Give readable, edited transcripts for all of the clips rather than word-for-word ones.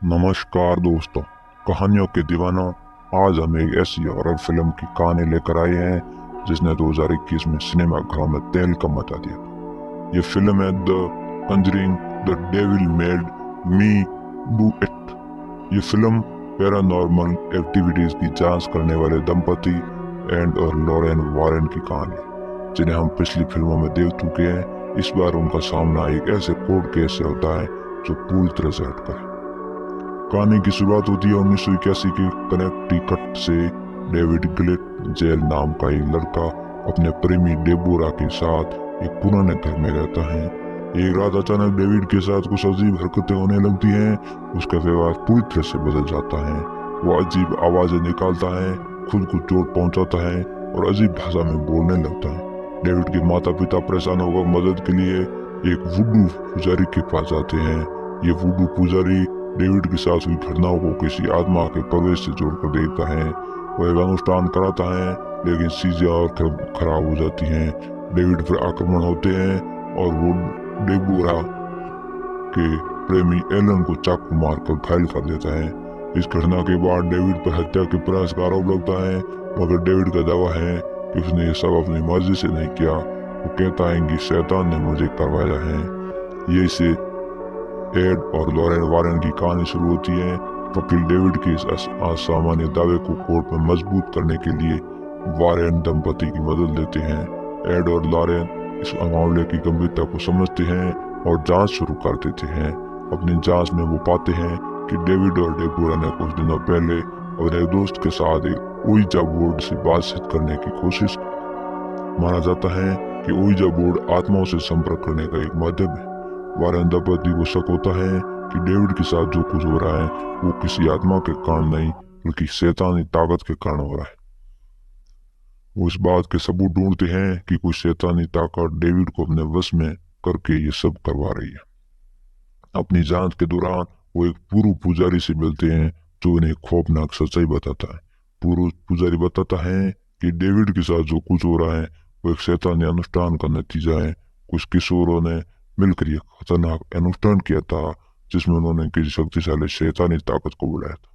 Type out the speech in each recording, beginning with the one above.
नमस्कार दोस्तों, कहानियों के दीवाना। आज हम एक ऐसी हॉरर फिल्म की कहानी लेकर आए हैं जिसने 2021 में सिनेमा घरों में तहलका मचा दिया। ये फिल्म है the Conjuring, the devil made me do it. ये फिल्म पैरानॉर्मल एक्टिविटीज की जांच करने वाले दंपति एंड और लॉरेन वॉरेन की कहानी है, जिन्हें हम पिछली फिल्मों में देख चुके हैं। इस बार उनका सामना एक ऐसे कोर्ट केस से होता है जो पूरी तरह से हटकर है। कहानी की शुरुआत होती है 1981 के कनेक्टिकट से। डेविड ग्लिट जेल नाम का एक लड़का अपने प्रेमी डेबोरा के साथ एक पुराने घर में रहता है। एक रात अचानक डेविड के साथ कुछ अजीब हरकतें होने लगती हैं। उसका व्यवहार पूरी तरह से बदल जाता है। वो अजीब आवाजें निकालता है, खुद को चोट पहुंचाता है और अजीब भाषा में बोलने लगता है। डेविड के माता पिता परेशान होकर मदद के लिए एक वुडू पुजारी के पास जाते हैं। ये वुडू पुजारी डेविड के साथ हुई घटनाओं को किसी आत्मा के प्रवेश से जोड़कर देखता है। वो एक अनुष्ठान कराता है, लेकिन चीजें और खराब हो जाती हैं। डेविड पर आक्रमण होते हैं और वो डेबोरा के प्रेमी एलन को चाकू मारकर घायल कर देता है। इस घटना के बाद डेविड पर हत्या के प्रयास का आरोप लगता है, मगर डेविड का दावा है कि उसने ये सब अपनी मर्जी से नहीं किया। वो कहता है कि शैतान ने मुझे करवाया है। ये से एड और लॉरेन वारेन की कहानी शुरू होती है। वकील डेविड के इस असामान्य दावे को कोर्ट में मजबूत करने के लिए वारेन दंपति की मदद लेते हैं। एड और लॉरेन इस मामले की गंभीरता को समझते हैं और जांच शुरू कर देते हैं। अपनी जांच में वो पाते हैं कि डेविड और डेबोरा ने कुछ दिनों पहले अपने एक दोस्त के साथ एक ओइजा बोर्ड से बातचीत करने की कोशिश की। माना जाता है कि ओइजा बोर्ड आत्माओं से संपर्क करने का एक माध्यम है। वारेन दंपति को शक होता है कि डेविड के साथ जो कुछ हो रहा है वो किसी आत्मा के कारण नहीं, बल्कि शैतानी ताकत के कारण हो रहा है। वो इस बात के सबूत ढूंढते हैं कि कोई शैतानी ताकत डेविड को अपने वश में करके ये सब करवा रही है। अपनी जांच के दौरान वो एक पूर्व पुजारी से मिलते हैं जो उन्हें खौफनाक सच्चाई बताता है। पूर्व पुजारी बताता है कि डेविड के साथ जो कुछ हो रहा है वो एक शैतानी अनुष्ठान का नतीजा है। कुछ किशोरों ने मिलकर यह खतरनाक अनुष्ठान किया था जिसमें उन्होंने किसी शक्तिशाली शैतानी ताकत को बुलाया था,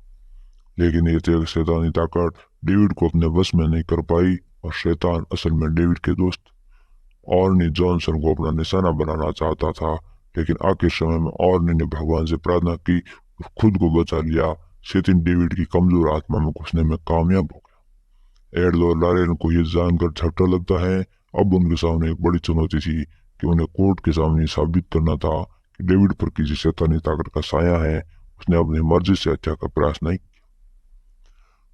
लेकिन ये शैतानी ताकत डेविड को अपने वश में नहीं कर पाई और शैतान असल में डेविड के दोस्त ऑर्नी जॉनसन को अपना निशाना बनाना चाहता था। लेकिन आखिर समय में ऑर्नी ने भगवान से प्रार्थना की और खुद को बचा लिया। शैतान डेविड की कमजोर आत्मा में घुसने में कामयाब हो गया। एड और लॉरेन को यह जानकर झटका लगता है। अब उनके सामने एक बड़ी चुनौती थी कि उन्हें कोर्ट के सामने साबित करना था कि डेविड पर किसी शैतानी ताकत का साया है। उसने अपनी मर्जी से हत्या का प्रयास नहीं किया।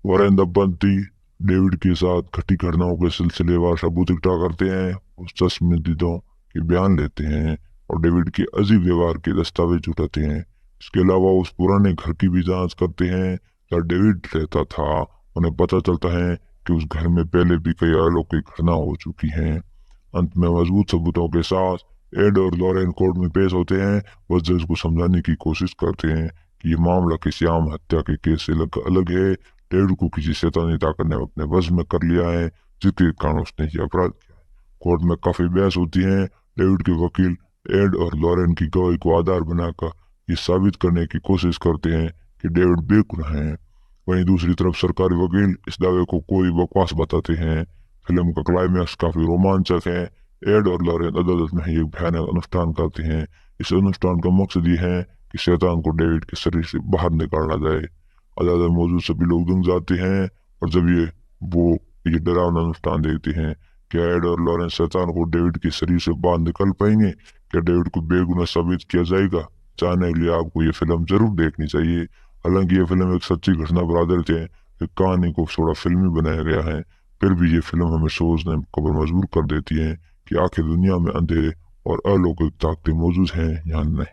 वॉरेन दंपति डेविड के साथ घटी घटनाओं के सिलसिलेवार सबूत इकट्ठा करते हैं, उस चश्मदीदों के बयान लेते हैं और डेविड के अजीब व्यवहार के दस्तावेज उठाते हैं। इसके अलावा उस पुराने घर की भी जांच करते हैं जहाँ डेविड रहता था। उन्हें पता चलता है कि उस घर में पहले भी कई अलौकिक घटना हो चुकी हैं। अंत में मजबूत सबूतों के साथ एड और लॉरेन कोर्ट में पेश होते हैं। वह जज को समझाने की कोशिश करते हैं कि यह मामला किसी आम हत्या के केस से अलग है। डेविड को किसी शैतानी ताकत ने अपने वश में कर लिया है, जिसके कारण उसने यह अपराध किया है। कोर्ट में काफी बहस होती है। डेविड के वकील एड और लॉरेन की गवाही को आधार बनाकर ये साबित करने की कोशिश करते हैं कि डेविड बेगुनाह है। वहीं दूसरी तरफ सरकारी वकील इस दावे को कोई बकवास बताते हैं। फिल्म का क्लाइमैक्स काफी रोमांचक है। एड और लॉरेन अदालत में एक भयानक अनुष्ठान करते हैं। इस अनुष्ठान का मकसद ये है कि शैतान को डेविड के शरीर से बाहर निकाला जाए। अदालत में मौजूद सभी लोग दंग जाते हैं और जब वो ये डरावना अनुष्ठान देखते हैं। क्या एड और लॉरेन शैतान को डेविड के शरीर से बाहर निकाल पाएंगे? क्या डेविड को बेगुनाह साबित किया जाएगा? जानने के लिए आपको ये फिल्म जरूर देखनी चाहिए। हालांकि ये फिल्म एक सच्ची घटना पर आधारित है, इस कहानी को थोड़ा फिल्मी बनाया गया है, फिर भी ये फिल्म हमें सोचने पर मजबूर कर देती है कि आखिर दुनिया में अंधेरे और अलौकिक ताकतें मौजूद हैं या नहीं।